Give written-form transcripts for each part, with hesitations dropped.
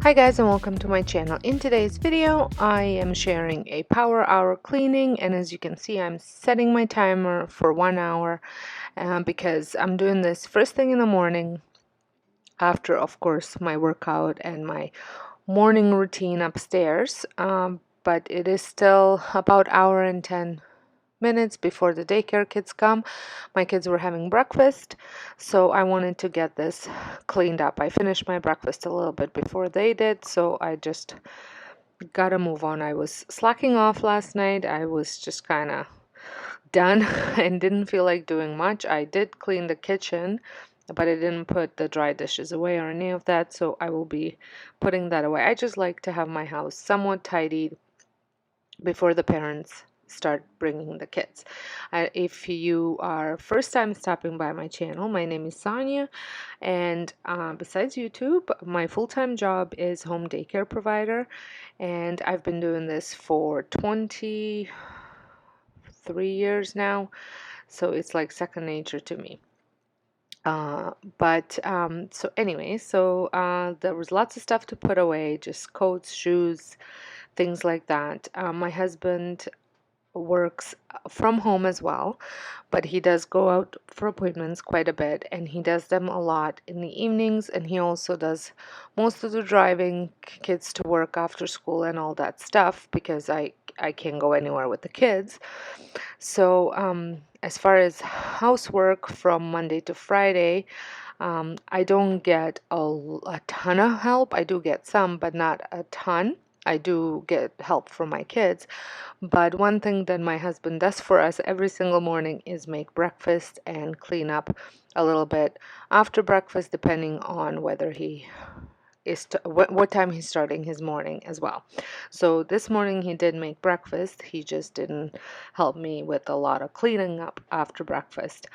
Hi guys, and welcome to my channel. In today's video I am sharing a power hour cleaning, and as you can see I'm setting my timer for 1 hour because I'm doing this first thing in the morning after, of course, my workout and my morning routine upstairs. But it is still about hour and 10 minutes before the daycare kids come. My kids were having breakfast, so I wanted to get this cleaned up. I finished my breakfast a little bit before they did, so I just gotta move on. I was slacking off last night. I was just kind of done and didn't feel like doing much. I did clean the kitchen, but I didn't put the dry dishes away or any of that, so I will be putting that away. I just like to have my house somewhat tidy before the parents start bringing the kids. If you are first time stopping by my channel, my name is Sonia, and besides YouTube, my full-time job is home daycare provider, and I've been doing this for 23 years now, so it's like second nature to me. So anyway, there was lots of stuff to put away, just coats, shoes, things like that. My husband works from home as well, but he does go out for appointments quite a bit, and he does them a lot in the evenings, and he also does most of the driving kids to work after school and all that stuff because I can't go anywhere with the kids. So as far as housework from Monday to Friday, I don't get a ton of help. I do get some, but not a ton. I do get help from my kids, but one thing that my husband does for us every single morning is make breakfast and clean up a little bit after breakfast, depending on whether he is what time he's starting his morning as well. So this morning he did make breakfast. He just didn't help me with a lot of cleaning up after breakfast.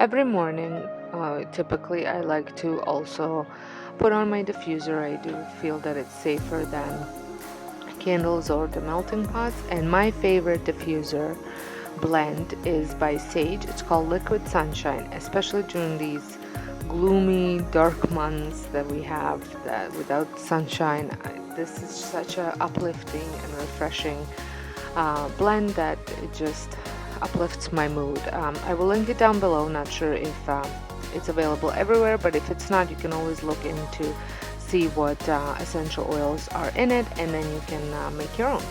Every morning, typically I like to also put on my diffuser. I do feel that it's safer than candles or the melting pots. And my favorite diffuser blend is by Sage. It's called Liquid Sunshine, especially during these gloomy, dark months that we have that without sunshine. This is such a uplifting and refreshing blend that it just uplifts my mood. I will link it down below. Not sure if it's available everywhere, but if it's not, you can always look into see what essential oils are in it, and then you can make your own.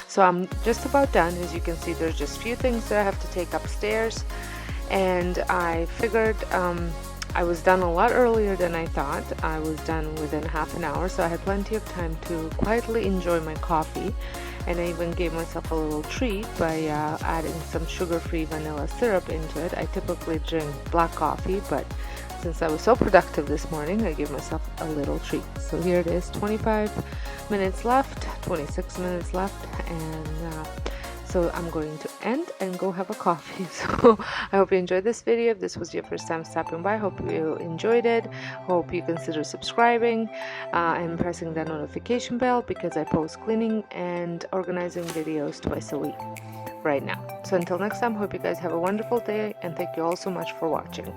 So I'm just about done. As you can see, there's just a few things that I have to take upstairs, and I figured I was done a lot earlier than I thought. I was done within half an hour, so I had plenty of time to quietly enjoy my coffee. And I even gave myself a little treat by adding some sugar-free vanilla syrup into it. I typically drink black coffee, but since I was so productive this morning, I gave myself a little treat. So here it is, 25 minutes left, 26 minutes left, and so I'm going to end and go have a coffee. So I hope you enjoyed this video. If this was your first time stopping by, hope you enjoyed it. Hope you consider subscribing and pressing that notification bell, because I post cleaning and organizing videos twice a week right now. So until next time, hope you guys have a wonderful day, and thank you all so much for watching.